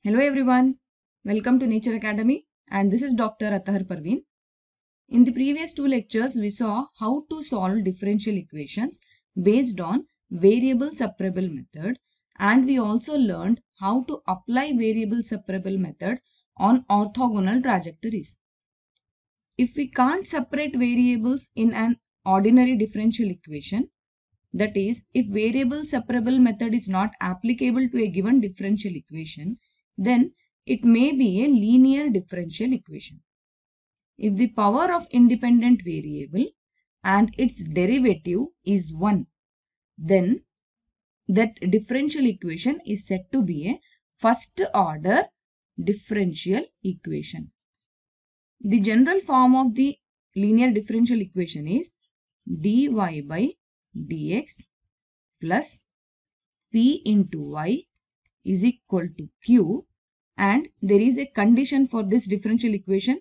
Hello everyone, welcome to Nature Academy and this is Dr. Atahar Parveen. In the previous two lectures, we saw how to solve differential equations based on variable separable method, and we also learned how to apply variable separable method on orthogonal trajectories. If we can't separate variables in an ordinary differential equation, that is, if variable separable method is not applicable to a given differential equation, then it may be a linear differential equation. If the power of independent variable and its derivative is 1, then that differential equation is said to be a first order differential equation. The general form of the linear differential equation is dy by dx plus p into y is equal to q, and there is a condition for this differential equation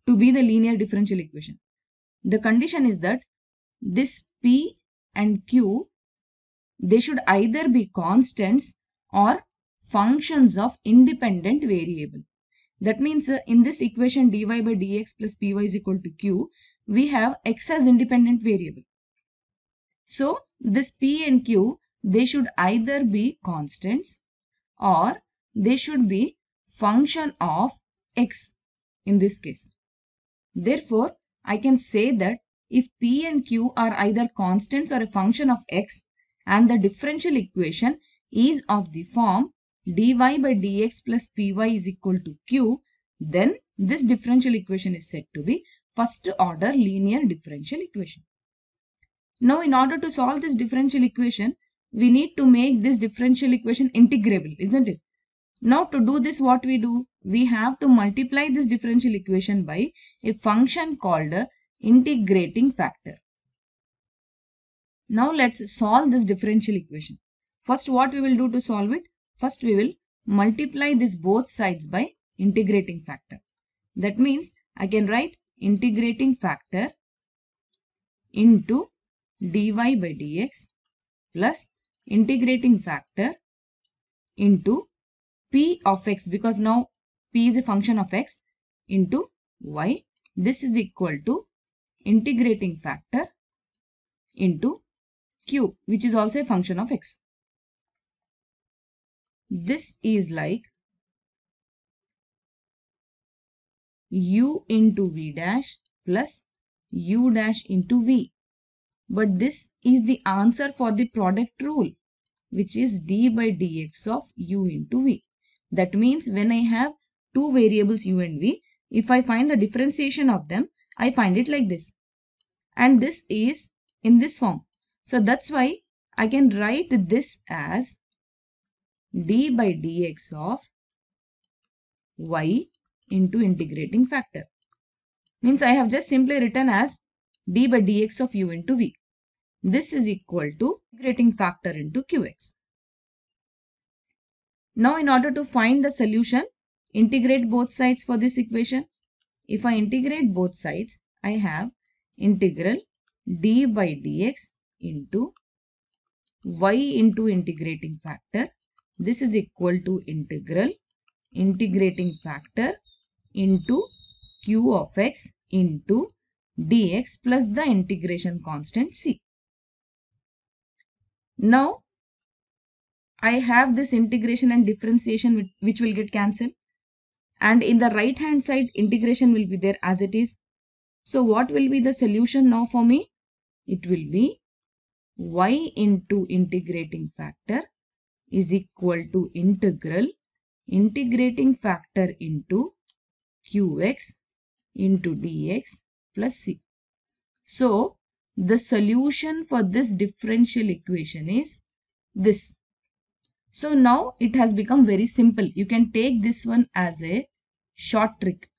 to be the linear differential equation. The condition is that this p and q, they should either be constants or functions of independent variable. That means in this equation dy by dx plus py is equal to q, we have x as independent variable. So this p and q, they should either be constants or they should be function of x in this case. Therefore, I can say that if p and q are either constants or a function of x and the differential equation is of the form dy by dx plus py is equal to q, then this differential equation is said to be first order linear differential equation. Now, in order to solve this differential equation, we need to make this differential equation integrable, isn't it? Now, to do this, what we do? We have to multiply this differential equation by a function called a integrating factor. Now, let's solve this differential equation. First, what we will do to solve it? First, we will multiply this both sides by integrating factor. That means, I can write integrating factor into dy by dx plus integrating factor into p of x, because now p is a function of x, into y. This is equal to integrating factor into q, which is also a function of x. This is like u into v dash plus u dash into v. But this is the answer for the product rule, which is d by dx of u into v. That means when I have two variables u and v, if I find the differentiation of them, I find it like this. And this is in this form. So that's why I can write this as d by dx of y into integrating factor. Means I have just simply written as d by dx of u into v. This is equal to integrating factor into qx. Now, in order to find the solution, integrate both sides for this equation. If I integrate both sides, I have integral d by dx into y into integrating factor. This is equal to integral integrating factor into q of x into dx plus the integration constant c. Now, I have this integration and differentiation which will get cancelled, and in the right hand side integration will be there as it is. So what will be the solution now for me? It will be y into integrating factor is equal to integral integrating factor into qx into dx plus c. So the solution for this differential equation is this. So now it has become very simple. You can take this one as a short trick.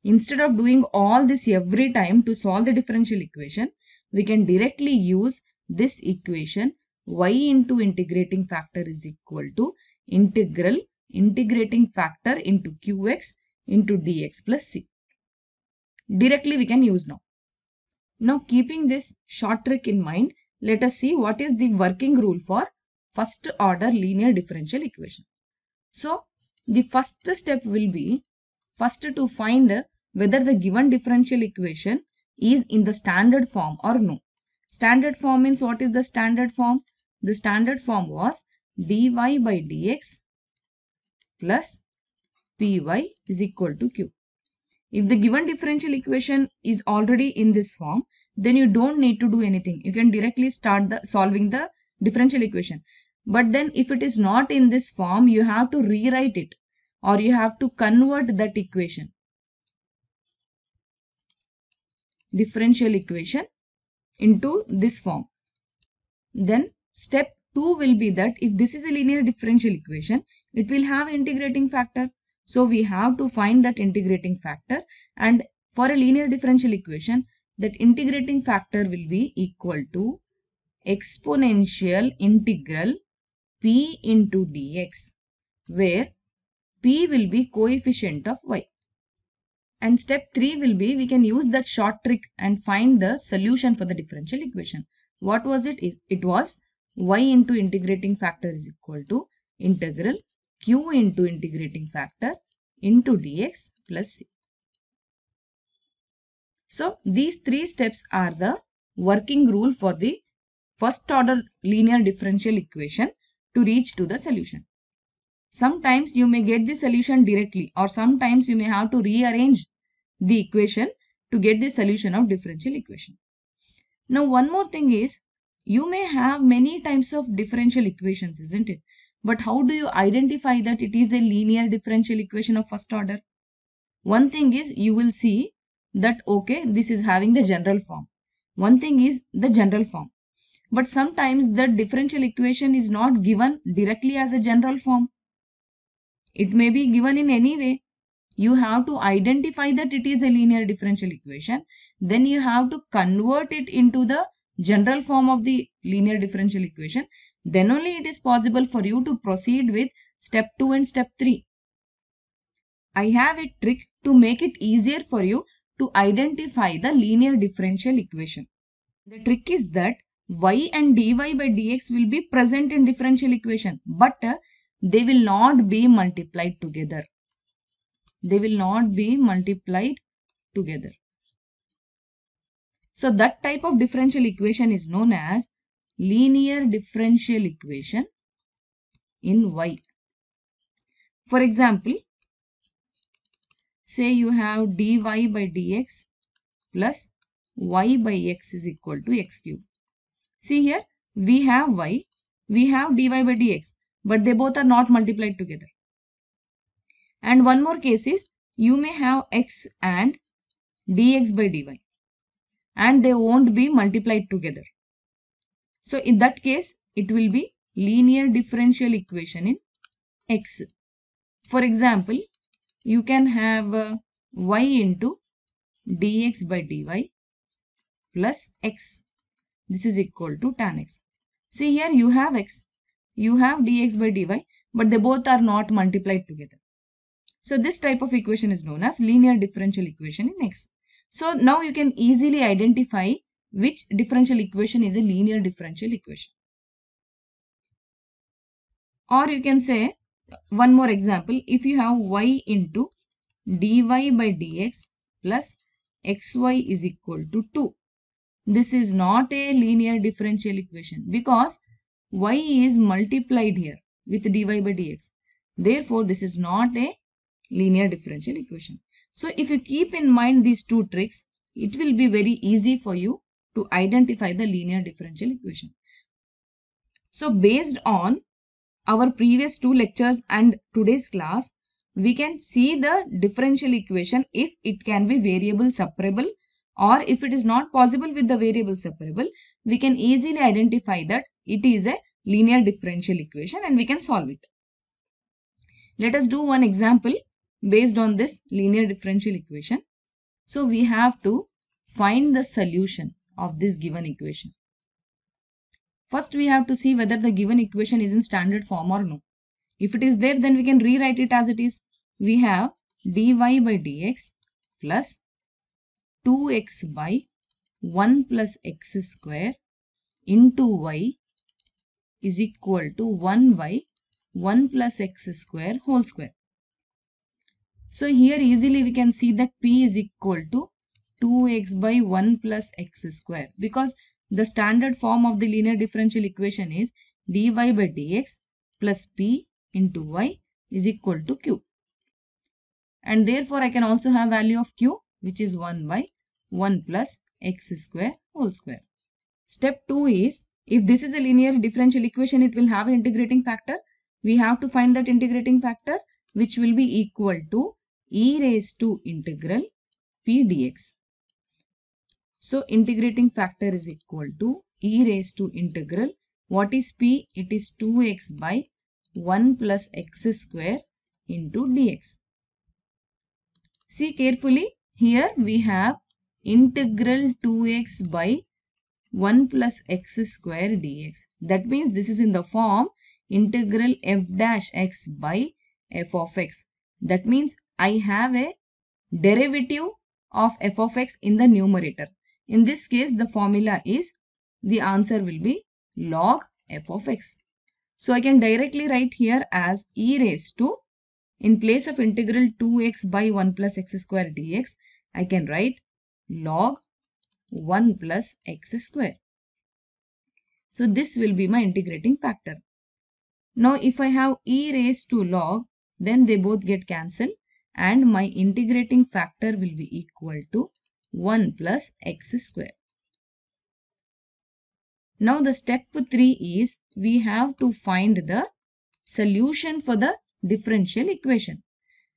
Instead of doing all this every time to solve the differential equation, we can directly use this equation y into integrating factor is equal to integral integrating factor into qx into dx plus c. Directly we can use now. Now, keeping this short trick in mind, let us see what is the working rule for first order linear differential equation. So the first step will be first to find whether the given differential equation is in the standard form or no. Standard form means what is the standard form? The standard form was dy by dx plus py is equal to q. If the given differential equation is already in this form, then you don't need to do anything. You can directly start solving the differential equation. But then if it is not in this form, you have to rewrite it or you have to convert that equation. Differential equation into this form. Then step 2 will be that if this is a linear differential equation, it will have integrating factor. So we have to find that integrating factor, and for a linear differential equation, that integrating factor will be equal to exponential integral p into dx, where p will be coefficient of y. And step 3 will be, we can use that short trick and find the solution for the differential equation. What was it? It was y into integrating factor is equal to integral q into integrating factor into dx plus c. So these 3 steps are the working rule for the first order linear differential equation to reach to the solution. Sometimes you may get the solution directly, or sometimes you may have to rearrange the equation to get the solution of differential equation. Now one more thing is, you may have many types of differential equations, isn't it? But how do you identify that it is a linear differential equation of first order? One thing is, you will see that okay, this is having the general form. One thing is the general form. But sometimes the differential equation is not given directly as a general form. It may be given in any way. You have to identify that it is a linear differential equation. Then you have to convert it into the general form of the linear differential equation. Then only it is possible for you to proceed with step 2 and step 3. I have a trick to make it easier for you to identify the linear differential equation. The trick is that y and dy by dx will be present in differential equation, but they will not be multiplied together. They will not be multiplied together. So that type of differential equation is known as linear differential equation in y. For example, say you have dy by dx plus y by x is equal to x cube. See here, we have y, we have dy by dx, but they both are not multiplied together. And one more case is, you may have x and dx by dy, and they won't be multiplied together. So in that case, it will be linear differential equation in x. For example, you can have y into dx by dy plus x. This is equal to tan x. See here, you have x, you have dx by dy, but they both are not multiplied together. So this type of equation is known as linear differential equation in x. So now you can easily identify which differential equation is a linear differential equation. Or you can say, one more example, if you have y into dy by dx plus xy is equal to 2. This is not a linear differential equation because y is multiplied here with dy by dx. Therefore, this is not a linear differential equation. So if you keep in mind these two tricks, it will be very easy for you to identify the linear differential equation. So based on our previous 2 lectures and today's class, we can see the differential equation if it can be variable separable, or if it is not possible with the variable separable, we can easily identify that it is a linear differential equation and we can solve it. Let us do one example based on this linear differential equation. So we have to find the solution of this given equation. First, we have to see whether the given equation is in standard form or no. If it is there, then we can rewrite it as it is. We have dy by dx plus 2x by 1 plus x square into y is equal to 1 by 1 plus x square whole square. So here easily we can see that p is equal to 2x by 1 plus x square, because the standard form of the linear differential equation is dy by dx plus p into y is equal to q. And therefore I can also have value of q, which is 1 by 1 plus x square whole square. Step 2 is, if this is a linear differential equation, it will have an integrating factor. We have to find that integrating factor, which will be equal to e raised to integral p dx. So integrating factor is equal to e raised to integral. What is p? It is 2x by 1 plus x square into dx. See carefully, here we have integral 2x by 1 plus x square dx. That means this is in the form integral f dash x by f of x. That means I have a derivative of f of x in the numerator. In this case, the formula is, the answer will be log f of x. So I can directly write here as e raised to, in place of integral 2x by 1 plus x square dx, I can write log 1 plus x square. So this will be my integrating factor. Now if I have e raised to log, then they both get cancelled and my integrating factor will be equal to 1 plus x square. Now the step 3 is, we have to find the solution for the differential equation.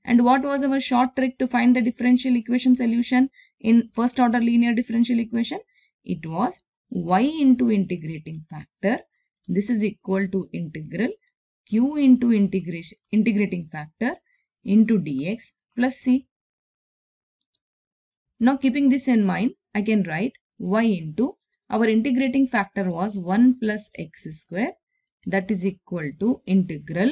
And what was our short trick to find the differential equation solution in first order linear differential equation? It was y into integrating factor. This is equal to integral q into integrating factor into dx plus c. Now keeping this in mind, I can write y into, our integrating factor was 1 plus x square, that is equal to integral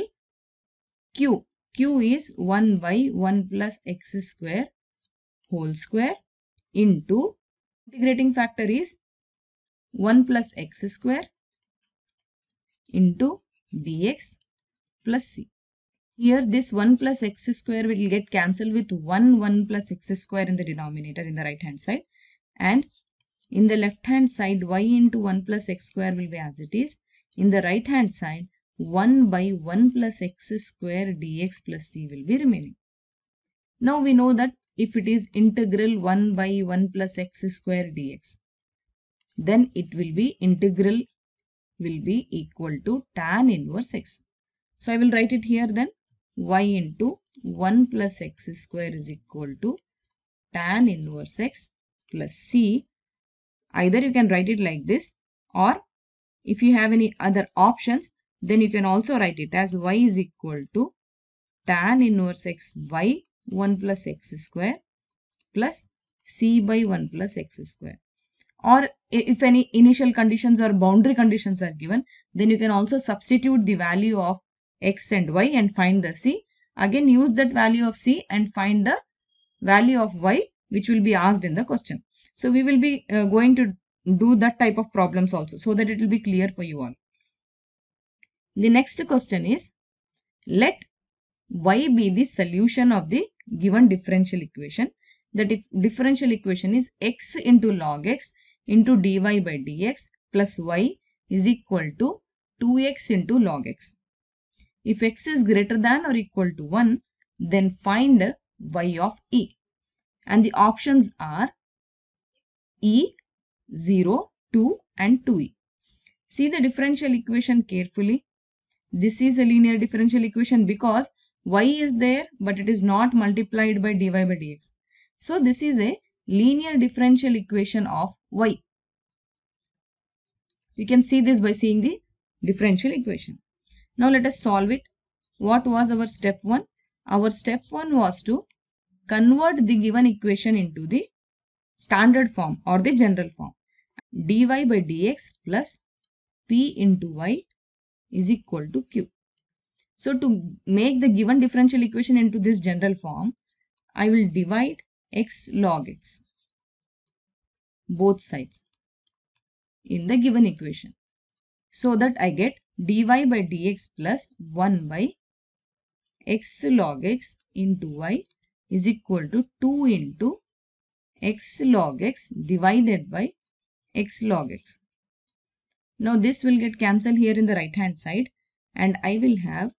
q. Q is 1 by 1 plus x square whole square into, integrating factor is 1 plus x square into dx plus c. Here this 1 plus x square will get cancelled with 1 plus x square in the denominator in the right hand side, and in the left hand side y into 1 plus x square will be as it is. In the right hand side 1 by 1 plus x square dx plus c will be remaining. Now we know that if it is integral 1 by 1 plus x square dx, then it will be integral will be equal to tan inverse x. So I will write it here then, y into 1 plus x square is equal to tan inverse x plus c. Either you can write it like this, or if you have any other options, then you can also write it as y is equal to tan inverse x by 1 plus x square plus c by 1 plus x square. Or if any initial conditions or boundary conditions are given, then you can also substitute the value of x and y and find the c. Again use that value of c and find the value of y, which will be asked in the question. So we will be going to do that type of problems also, so that it will be clear for you all. The next question is, let y be the solution of the given differential equation. The differential equation is x into log x into dy by dx plus y is equal to 2x into log x. If x is greater than or equal to 1, then find y of e. And the options are e, 0, 2 and 2e. See the differential equation carefully. This is a linear differential equation because y is there but it is not multiplied by dy by dx. So this is a linear differential equation of y. You can see this by seeing the differential equation. Now let us solve it. What was our step 1? Our step 1 was to convert the given equation into the standard form or the general form. Dy by dx plus p into y is equal to q. So to make the given differential equation into this general form, I will divide x log x both sides in the given equation. so that I get dy by dx plus 1 by x log x into y is equal to 2 into x log x divided by x log x. Now this will get cancelled here in the right hand side and I will have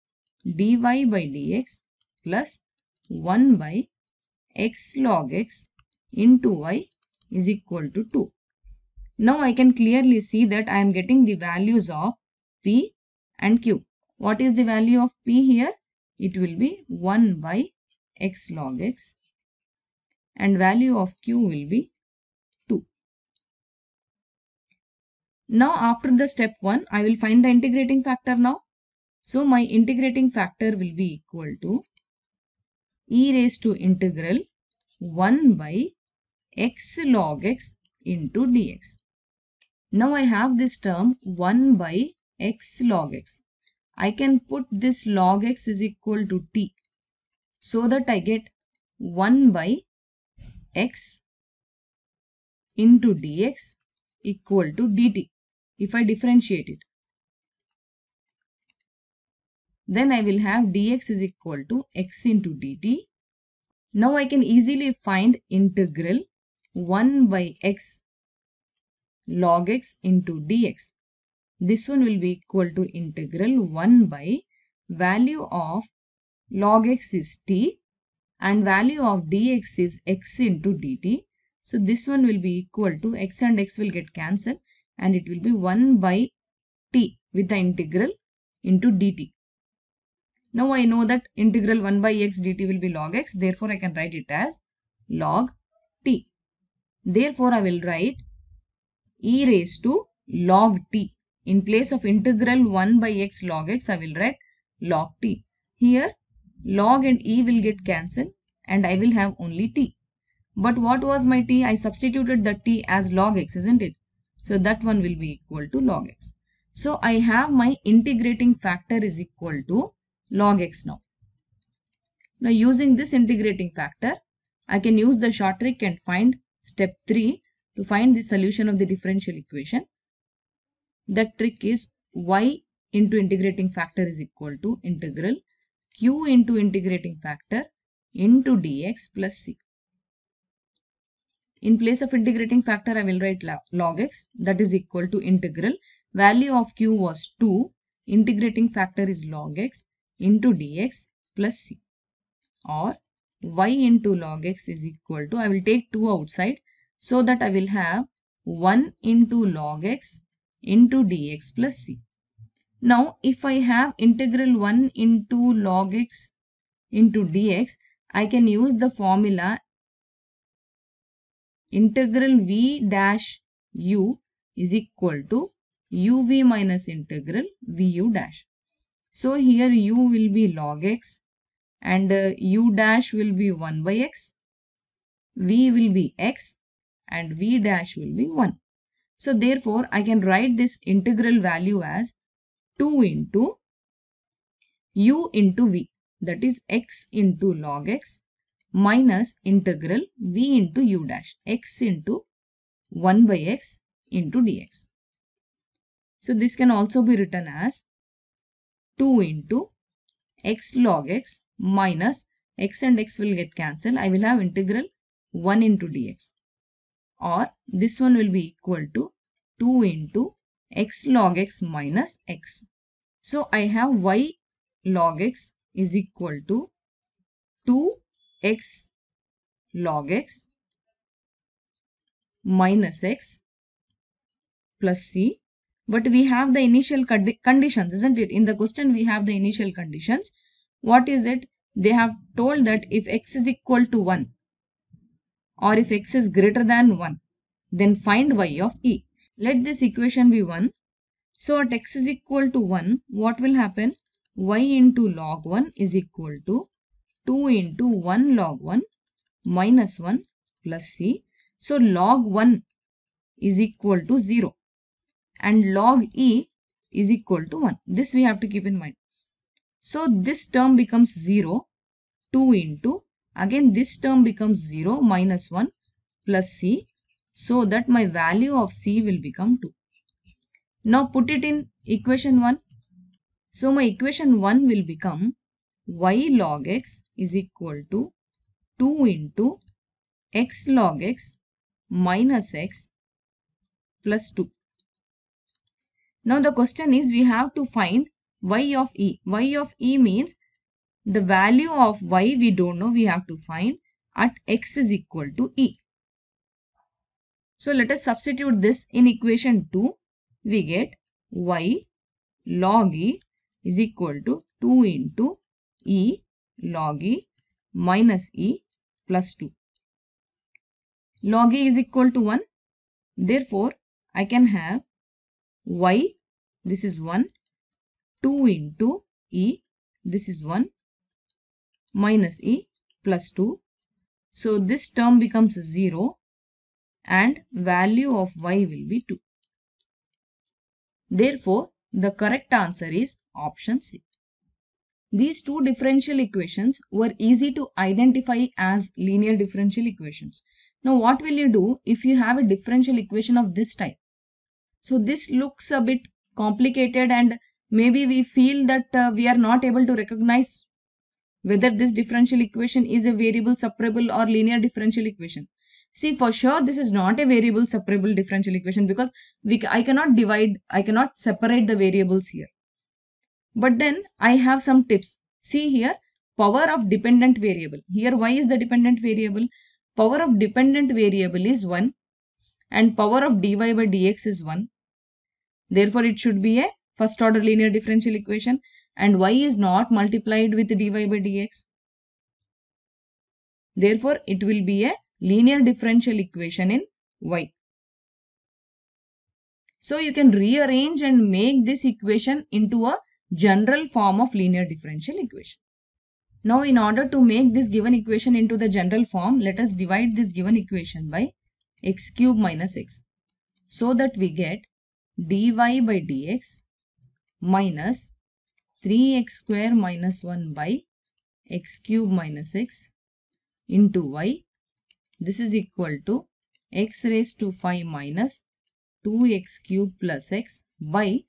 dy by dx plus 1 by x log x into y is equal to 2. Now I can clearly see that I am getting the values of p and q. What is the value of p here? It will be 1 by x log x and value of q will be 2. Now after the step 1, I will find the integrating factor now. So my integrating factor will be equal to e raised to integral 1 by x log x into dx. Now I have this term 1 by x log x. I can put this log x is equal to t so that I get 1 by x into dx equal to dt if I differentiate it. Then I will have dx is equal to x into dt. Now I can easily find integral 1 by x log x into dx. This one will be equal to integral 1 by value of log x is t and value of dx is x into dt. So this one will be equal to x and x will get cancelled and it will be 1 by t with the integral into dt. Now I know that integral 1 by x dt will be log x. Therefore I can write it as log t. Therefore I will write e raised to log t. In place of integral 1 by x log x, I will write log t. Here log and e will get cancelled and I will have only t. But what was my t? I substituted the t as log x, isn't it? So that one will be equal to log x. So I have my integrating factor is equal to log x now. Now using this integrating factor, I can use the short trick and find step 3 to find the solution of the differential equation. That trick is y into integrating factor is equal to integral q into integrating factor into dx plus c. In place of integrating factor, I will write log x that is equal to integral. Value of q was 2. Integrating factor is log x into dx plus c. Or y into log x is equal to, I will take 2 outside so that I will have 1 into log x into dx plus c. Now if I have integral 1 into log x into dx, I can use the formula integral v dash u is equal to uv minus integral vu dash. So here u will be log x and u dash will be 1 by x, v will be x and v dash will be 1. So therefore I can write this integral value as 2 into u into v, that is x into log x minus integral v into u dash, x into 1 by x into dx. So this can also be written as 2 into x log x minus x and x will get cancelled. I will have integral 1 into dx, or this one will be equal to 2 into x log x minus x. So I have y log x is equal to 2x log x minus x plus c. But we have the initial conditions, isn't it? In the question we have the initial conditions. What is it? They have told that if x is equal to 1 or if x is greater than 1, then find y of e. Let this equation be 1. So at x is equal to 1, what will happen? Y into log 1 is equal to 2 into 1 log 1 minus 1 plus c. So log 1 is equal to 0 and log e is equal to 1. This we have to keep in mind. So this term becomes 0, 2 into, again this term becomes 0 minus 1 plus c, so that my value of c will become 2. Now put it in equation 1. So my equation 1 will become y log x is equal to 2 into x log x minus x plus 2. Now the question is we have to find y of e. Y of e means the value of y we don't know, we have to find at x is equal to e. So let us substitute this in equation 2. We get y log e is equal to 2 into e log e minus e plus 2. Log e is equal to 1. Therefore, I can have y, this is 1, 2 into e, this is 1, minus e plus 2. So this term becomes 0 and value of y will be 2. Therefore, the correct answer is option C. These two differential equations were easy to identify as linear differential equations. Now what will you do if you have a differential equation of this type? So this looks a bit complicated and maybe we feel that we are not able to recognize whether this differential equation is a variable separable or linear differential equation. See, for sure this is not a variable separable differential equation because I cannot separate the variables here. But then I have some tips. See here, power of dependent variable. Here y is the dependent variable. Power of dependent variable is 1 and power of dy by dx is 1. Therefore, it should be a first order linear differential equation and y is not multiplied with dy by dx. Therefore, it will be a linear differential equation in y. So, you can rearrange and make this equation into a general form of linear differential equation. Now, in order to make this given equation into the general form, let us divide this given equation by x cube minus x. So that we get dy by dx minus 3x square minus 1 by x cube minus x into y. This is equal to x raised to 5 minus 2x cube plus x by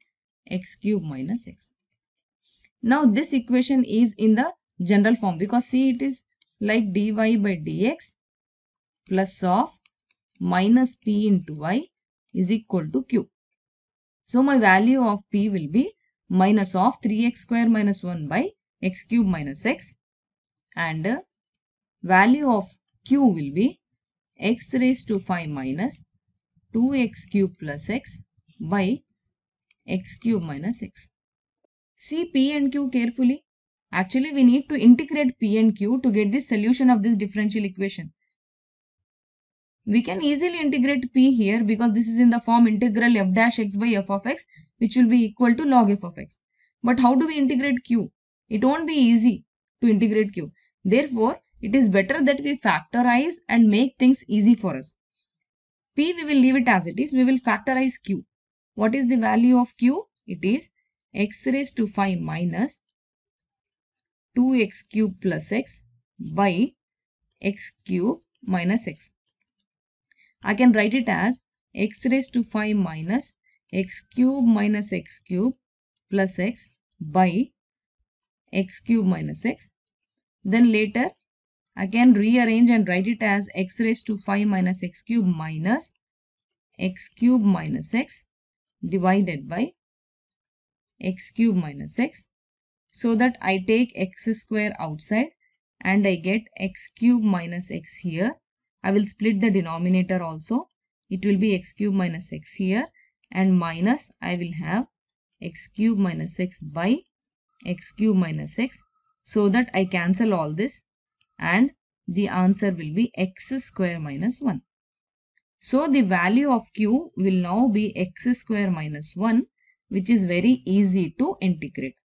x cube minus x. Now this equation is in the general form because see it is like dy by dx plus of minus p into y is equal to q. So my value of p will be minus of 3x square minus 1 by x cube minus x and value of q will be x raised to 5 minus 2x cube plus x by x cube minus x. See p and q carefully. Actually, we need to integrate p and q to get the solution of this differential equation. We can easily integrate p here because this is in the form integral f dash x by f of x, which will be equal to log f of x. But how do we integrate q? It won't be easy to integrate q. Therefore, it is better that we factorize and make things easy for us. P we will leave it as it is. We will factorize q. What is the value of q? It is x raised to 5 minus 2x cube plus x by x cube minus x. I can write it as x raised to 5 minus x cube minus x cube plus x by x cube minus x. Then later I can rearrange and write it as x raised to 5 minus x cube minus x cube minus x divided by x cube minus x. So that I take x square outside and I get x cube minus x here. I will split the denominator also. It will be x cube minus x here and minus I will have x cube minus x by x cube minus x. So that I cancel all this and the answer will be x square minus 1. So the value of q will now be x square minus 1, which is very easy to integrate.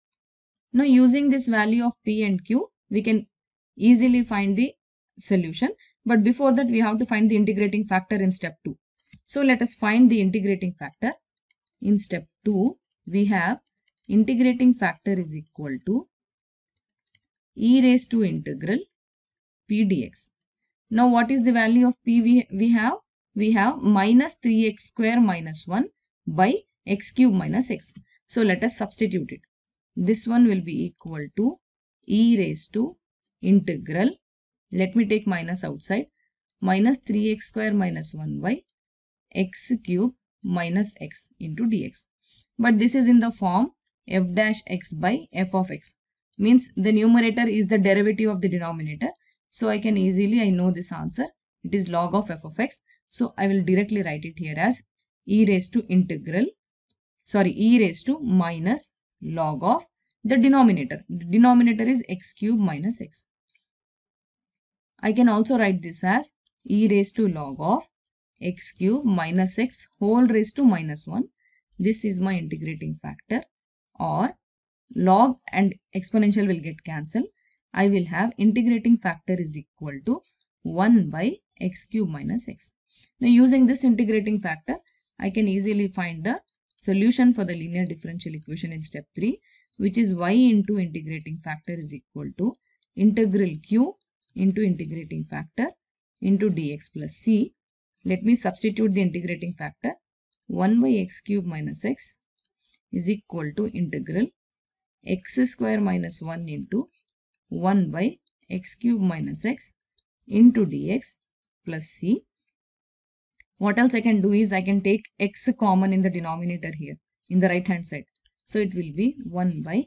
Now using this value of p and q, we can easily find the solution. But before that, we have to find the integrating factor in step 2. So let us find the integrating factor. In step 2, we have integrating factor is equal to e raised to integral p dx. Now what is the value of p we have? We have minus 3x square minus 1 by x cube minus x. So let us substitute it. This one will be equal to e raised to integral, let me take minus outside, minus 3x square minus 1y x cube minus x into dx. But this is in the form f dash x by f of x. Means the numerator is the derivative of the denominator. So I can easily, I know this answer. It is log of f of x. So I will directly write it here as e raised to integral, e raised to minus log of the denominator. The denominator is x cube minus x. I can also write this as e raised to log of x cube minus x whole raised to minus 1. This is my integrating factor, or log and exponential will get cancelled. I will have integrating factor is equal to 1 by x cube minus x. Now using this integrating factor, I can easily find the solution for the linear differential equation in step 3, which is y into integrating factor is equal to integral q into integrating factor into dx plus c. Let me substitute the integrating factor. 1 by x cube minus x is equal to integral x square minus 1 into 1 by x cube minus x into dx plus c. What else I can do is I can take x common in the denominator here in the right hand side. So it will be 1 by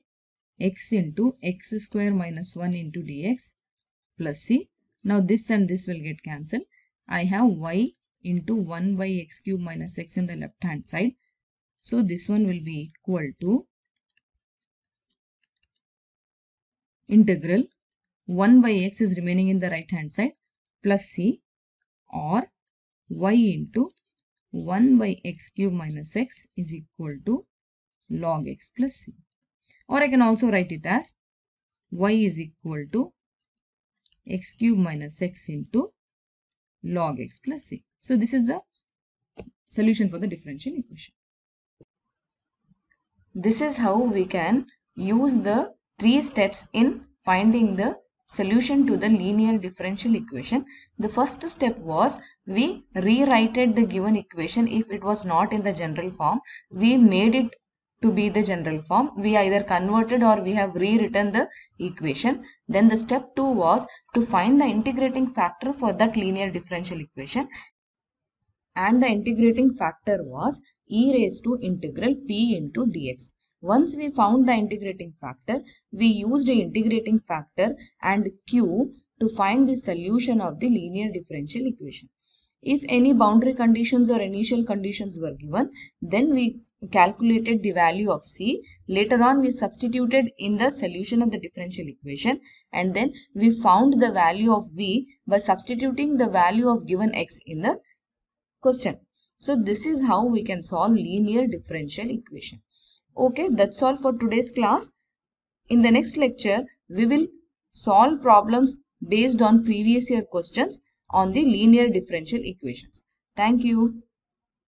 x into x square minus 1 into dx plus c. Now this and this will get cancelled. I have y into 1 by x cube minus x in the left hand side. So this one will be equal to integral 1 by x is remaining in the right hand side plus c, or y into 1 by x cube minus x is equal to log x plus c. Or I can also write it as y is equal to x cube minus x into log x plus c. So this is the solution for the differential equation. This is how we can use the 3 steps in finding the solution to the linear differential equation. The first step was we rewrited the given equation. If it was not in the general form, we made it to be the general form. We either converted or we have rewritten the equation. Then the step 2 was to find the integrating factor for that linear differential equation. And the integrating factor was e raised to integral p into dx. Once we found the integrating factor, we used the integrating factor and q to find the solution of the linear differential equation. If any boundary conditions or initial conditions were given, then we calculated the value of c. Later on, we substituted in the solution of the differential equation, and then we found the value of v by substituting the value of given x in the question. So this is how we can solve linear differential equation. Okay, that's all for today's class. In the next lecture, we will solve problems based on previous year questions on the linear differential equations. Thank you.